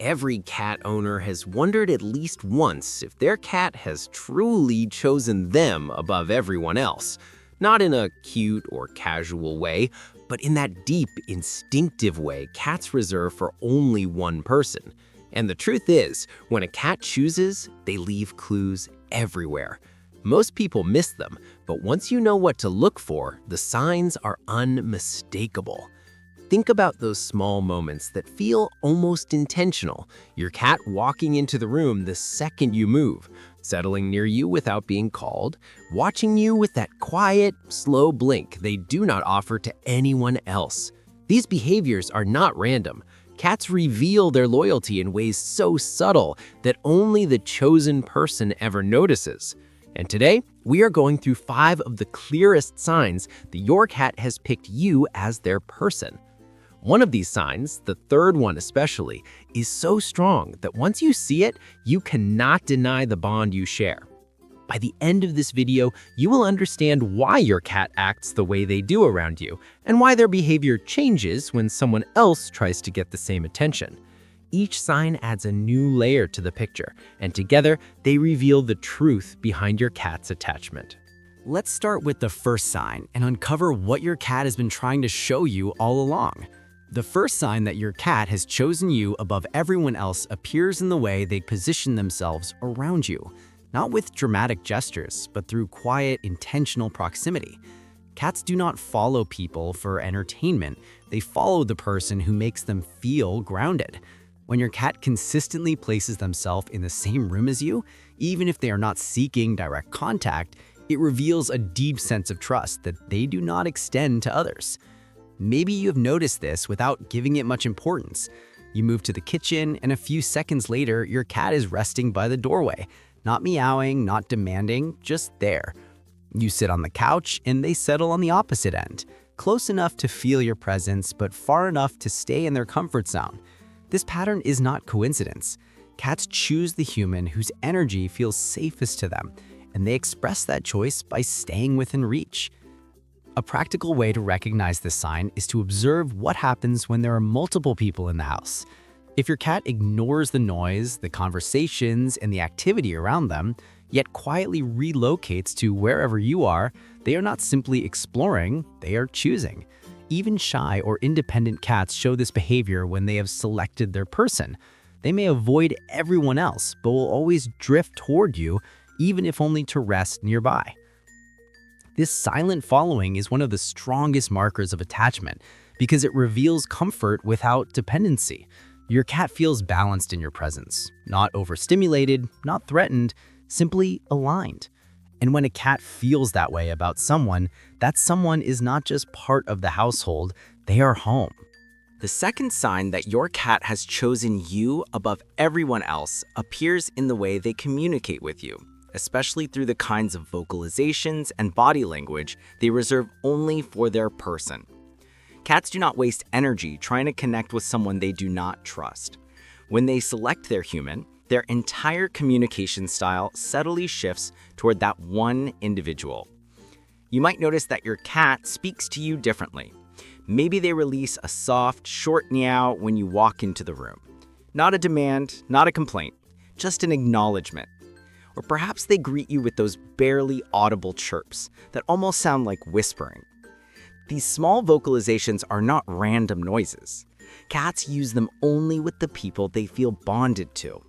Every cat owner has wondered at least once if their cat has truly chosen them above everyone else. Not in a cute or casual way, but in that deep, instinctive way cats reserve for only one person. And the truth is, when a cat chooses, they leave clues everywhere. Most people miss them, but once you know what to look for, the signs are unmistakable. Think about those small moments that feel almost intentional. Your cat walking into the room the second you move, settling near you without being called, watching you with that quiet, slow blink they do not offer to anyone else. These behaviors are not random. Cats reveal their loyalty in ways so subtle that only the chosen person ever notices. And today, we are going through 5 of the clearest signs that your cat has picked you as their person. One of these signs, the third one especially, is so strong that once you see it, you cannot deny the bond you share. By the end of this video, you will understand why your cat acts the way they do around you, and why their behavior changes when someone else tries to get the same attention. Each sign adds a new layer to the picture, and together they reveal the truth behind your cat's attachment. Let's start with the first sign and uncover what your cat has been trying to show you all along. The first sign that your cat has chosen you above everyone else appears in the way they position themselves around you, not with dramatic gestures, but through quiet, intentional proximity. Cats do not follow people for entertainment, they follow the person who makes them feel grounded. When your cat consistently places themselves in the same room as you, even if they are not seeking direct contact, it reveals a deep sense of trust that they do not extend to others. Maybe you have noticed this without giving it much importance. You move to the kitchen, and a few seconds later, your cat is resting by the doorway, not meowing, not demanding, just there. You sit on the couch, and they settle on the opposite end, close enough to feel your presence, but far enough to stay in their comfort zone. This pattern is not coincidence. Cats choose the human whose energy feels safest to them, and they express that choice by staying within reach. A practical way to recognize this sign is to observe what happens when there are multiple people in the house. If your cat ignores the noise, the conversations, and the activity around them, yet quietly relocates to wherever you are, they are not simply exploring, they are choosing. Even shy or independent cats show this behavior when they have selected their person. They may avoid everyone else, but will always drift toward you, even if only to rest nearby. This silent following is one of the strongest markers of attachment because it reveals comfort without dependency. Your cat feels balanced in your presence, not overstimulated, not threatened, simply aligned. And when a cat feels that way about someone, that someone is not just part of the household, they are home. The second sign that your cat has chosen you above everyone else appears in the way they communicate with you, especially through the kinds of vocalizations and body language they reserve only for their person. Cats do not waste energy trying to connect with someone they do not trust. When they select their human, their entire communication style subtly shifts toward that one individual. You might notice that your cat speaks to you differently. Maybe they release a soft, short meow when you walk into the room. Not a demand, not a complaint, just an acknowledgement. Or perhaps they greet you with those barely audible chirps that almost sound like whispering. These small vocalizations are not random noises. Cats use them only with the people they feel bonded to.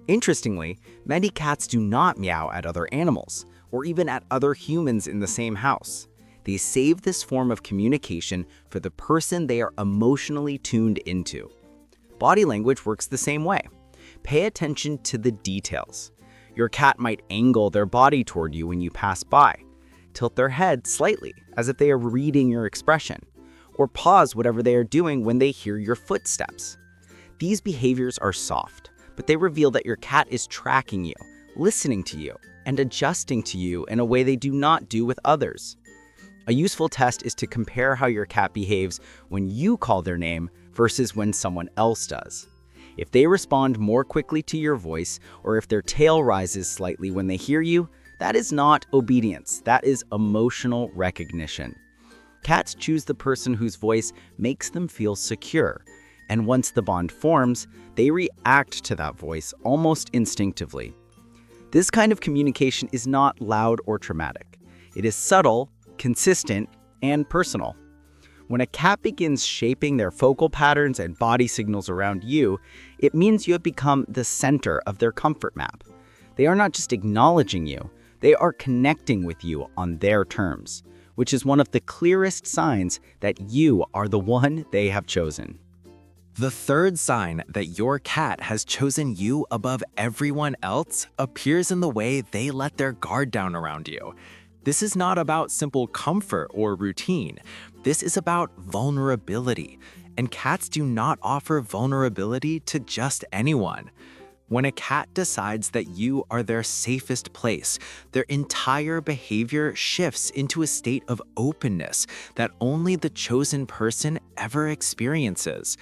Interestingly, many cats do not meow at other animals, or even at other humans in the same house. They save this form of communication for the person they are emotionally tuned into. Body language works the same way. Pay attention to the details. Your cat might angle their body toward you when you pass by, tilt their head slightly as if they are reading your expression, or pause whatever they are doing when they hear your footsteps. These behaviors are soft, but they reveal that your cat is tracking you, listening to you, and adjusting to you in a way they do not do with others. A useful test is to compare how your cat behaves when you call their name versus when someone else does. If they respond more quickly to your voice, or if their tail rises slightly when they hear you, that is not obedience, that is emotional recognition. Cats choose the person whose voice makes them feel secure, And once the bond forms, they react to that voice almost instinctively. This kind of communication is not loud or traumatic. It is subtle, consistent, and personal. When a cat begins shaping their focal patterns and body signals around you, it means you have become the center of their comfort map. They are not just acknowledging you, they are connecting with you on their terms, which is one of the clearest signs that you are the one they have chosen. The third sign that your cat has chosen you above everyone else appears in the way they let their guard down around you. This is not about simple comfort or routine. This is about vulnerability, and cats do not offer vulnerability to just anyone. When a cat decides that you are their safest place, their entire behavior shifts into a state of openness that only the chosen person ever experiences.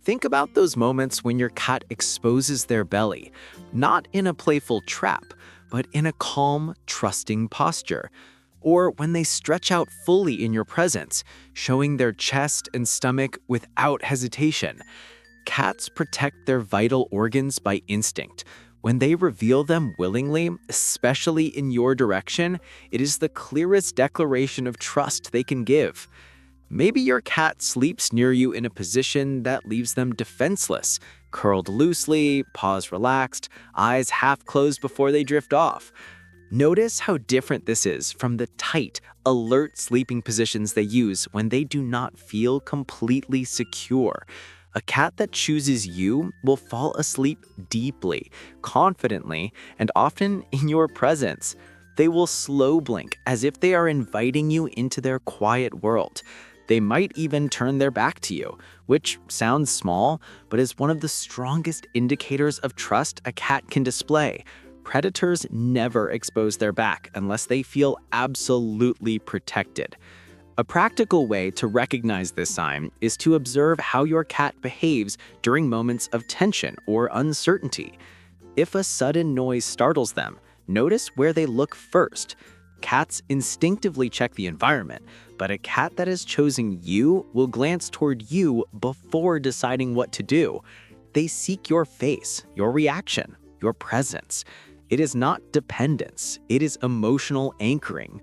Think about those moments when your cat exposes their belly, not in a playful trap, but in a calm, trusting posture. Or when they stretch out fully in your presence, showing their chest and stomach without hesitation. Cats protect their vital organs by instinct. When they reveal them willingly, especially in your direction, it is the clearest declaration of trust they can give. Maybe your cat sleeps near you in a position that leaves them defenseless, curled loosely, paws relaxed, eyes half closed before they drift off. Notice how different this is from the tight, alert sleeping positions they use when they do not feel completely secure. A cat that chooses you will fall asleep deeply, confidently, and often in your presence. They will slow blink as if they are inviting you into their quiet world. They might even turn their back to you, which sounds small, but is one of the strongest indicators of trust a cat can display. Predators never expose their back unless they feel absolutely protected. A practical way to recognize this sign is to observe how your cat behaves during moments of tension or uncertainty. If a sudden noise startles them, notice where they look first. Cats instinctively check the environment, but a cat that has chosen you will glance toward you before deciding what to do. They seek your face, your reaction, your presence. It is not dependence, it is emotional anchoring.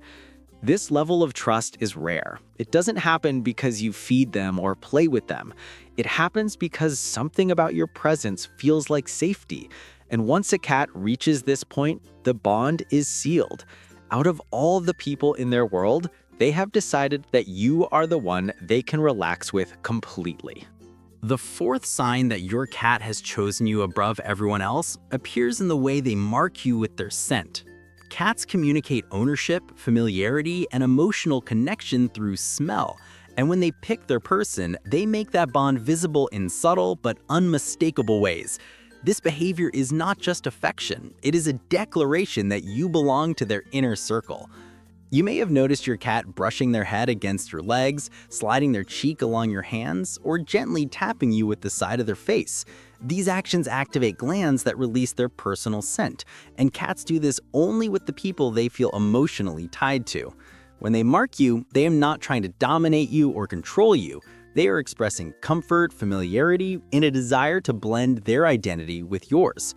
This level of trust is rare. It doesn't happen because you feed them or play with them. It happens because something about your presence feels like safety. And once a cat reaches this point, the bond is sealed. Out of all the people in their world, they have decided that you are the one they can relax with completely. The fourth sign that your cat has chosen you above everyone else appears in the way they mark you with their scent. Cats communicate ownership, familiarity, and emotional connection through smell. And when they pick their person, they make that bond visible in subtle but unmistakable ways. This behavior is not just affection, it is a declaration that you belong to their inner circle. You may have noticed your cat brushing their head against your legs, sliding their cheek along your hands, or gently tapping you with the side of their face. These actions activate glands that release their personal scent, and cats do this only with the people they feel emotionally tied to. When they mark you, they are not trying to dominate you or control you. They are expressing comfort, familiarity, and a desire to blend their identity with yours.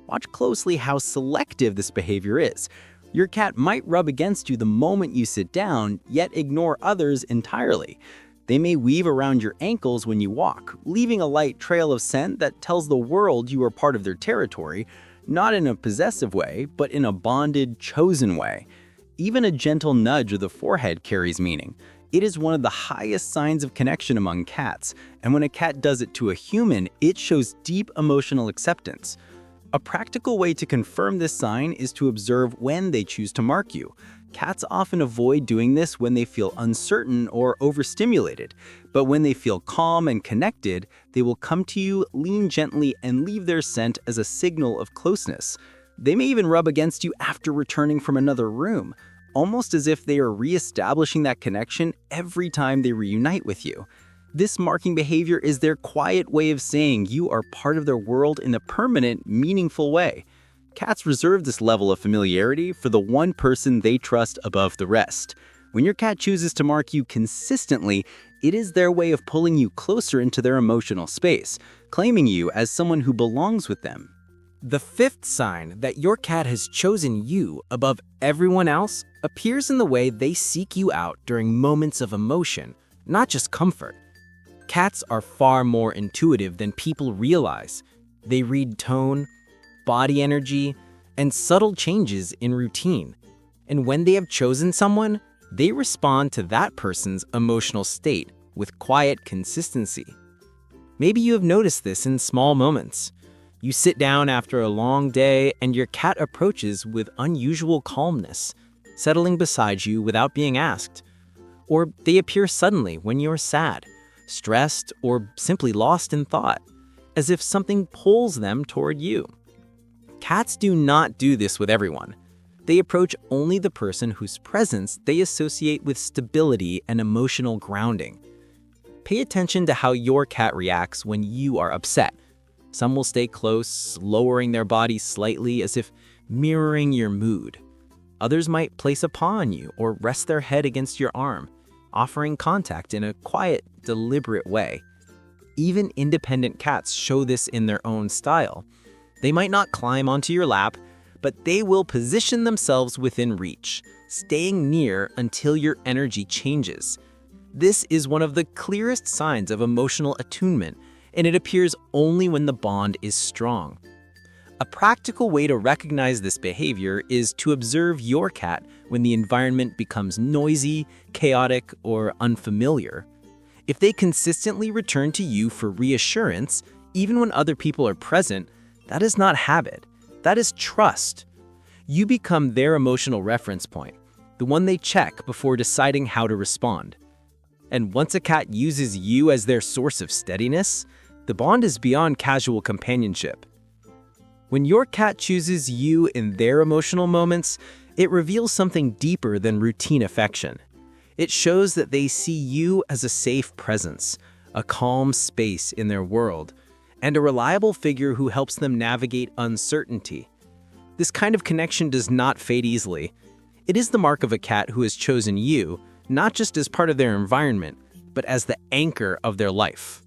Watch closely how selective this behavior is. Your cat might rub against you the moment you sit down, yet ignore others entirely. They may weave around your ankles when you walk, leaving a light trail of scent that tells the world you are part of their territory, not in a possessive way, but in a bonded, chosen way. Even a gentle nudge of the forehead carries meaning. It is one of the highest signs of connection among cats, and when a cat does it to a human, it shows deep emotional acceptance. A practical way to confirm this sign is to observe when they choose to mark you. Cats often avoid doing this when they feel uncertain or overstimulated, but when they feel calm and connected, they will come to you, lean gently, and leave their scent as a signal of closeness. They may even rub against you after returning from another room, almost as if they are re-establishing that connection every time they reunite with you. This marking behavior is their quiet way of saying you are part of their world in a permanent, meaningful way. Cats reserve this level of familiarity for the one person they trust above the rest. When your cat chooses to mark you consistently, it is their way of pulling you closer into their emotional space, claiming you as someone who belongs with them. The fifth sign that your cat has chosen you above everyone else appears in the way they seek you out during moments of emotion, not just comfort. Cats are far more intuitive than people realize. They read tone, body energy, and subtle changes in routine. And when they have chosen someone, they respond to that person's emotional state with quiet consistency. Maybe you have noticed this in small moments. You sit down after a long day and your cat approaches with unusual calmness, settling beside you without being asked. Or they appear suddenly when you're sad, stressed, or simply lost in thought, as if something pulls them toward you. Cats do not do this with everyone. They approach only the person whose presence they associate with stability and emotional grounding. Pay attention to how your cat reacts when you are upset. Some will stay close, lowering their bodies slightly as if mirroring your mood. Others might place a paw on you or rest their head against your arm, offering contact in a quiet, deliberate way. Even independent cats show this in their own style. They might not climb onto your lap, but they will position themselves within reach, staying near until your energy changes. This is one of the clearest signs of emotional attunement, and it appears only when the bond is strong. A practical way to recognize this behavior is to observe your cat when the environment becomes noisy, chaotic, or unfamiliar. If they consistently return to you for reassurance, even when other people are present, that is not habit. That is trust. You become their emotional reference point, the one they check before deciding how to respond. And once a cat uses you as their source of steadiness, the bond is beyond casual companionship. When your cat chooses you in their emotional moments, it reveals something deeper than routine affection. It shows that they see you as a safe presence, a calm space in their world, and a reliable figure who helps them navigate uncertainty. This kind of connection does not fade easily. It is the mark of a cat who has chosen you, not just as part of their environment, but as the anchor of their life.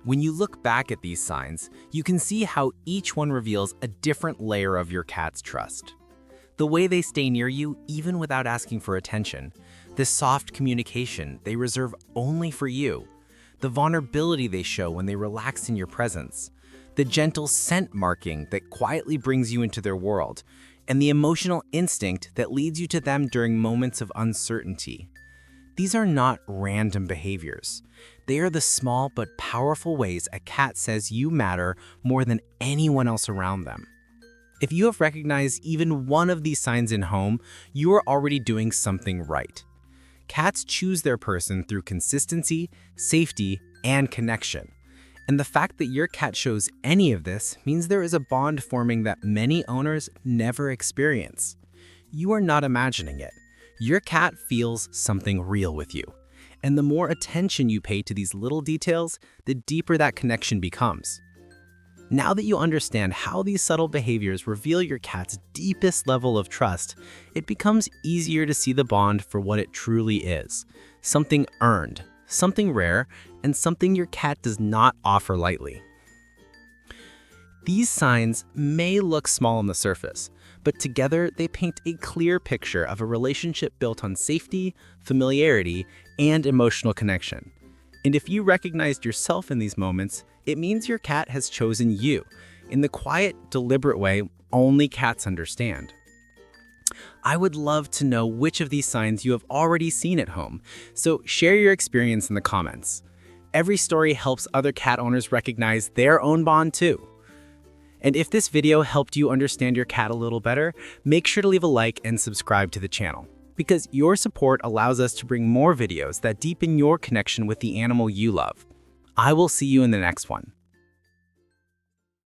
When you look back at these signs, you can see how each one reveals a different layer of your cat's trust. The way they stay near you even without asking for attention, the soft communication they reserve only for you, the vulnerability they show when they relax in your presence, the gentle scent marking that quietly brings you into their world, and the emotional instinct that leads you to them during moments of uncertainty. These are not random behaviors. They are the small but powerful ways a cat says you matter more than anyone else around them. If you have recognized even one of these signs in home, you are already doing something right. Cats choose their person through consistency, safety, and connection. And the fact that your cat shows any of this means there is a bond forming that many owners never experience. You are not imagining it. Your cat feels something real with you. And the more attention you pay to these little details, the deeper that connection becomes. Now that you understand how these subtle behaviors reveal your cat's deepest level of trust, it becomes easier to see the bond for what it truly is. Something earned, something rare, and something your cat does not offer lightly. These signs may look small on the surface, but together they paint a clear picture of a relationship built on safety, familiarity, and emotional connection. And if you recognized yourself in these moments, it means your cat has chosen you in the quiet, deliberate way only cats understand. I would love to know which of these signs you have already seen at home, so share your experience in the comments. Every story helps other cat owners recognize their own bond too. And if this video helped you understand your cat a little better, make sure to leave a like and subscribe to the channel, because your support allows us to bring more videos that deepen your connection with the animal you love. I will see you in the next one.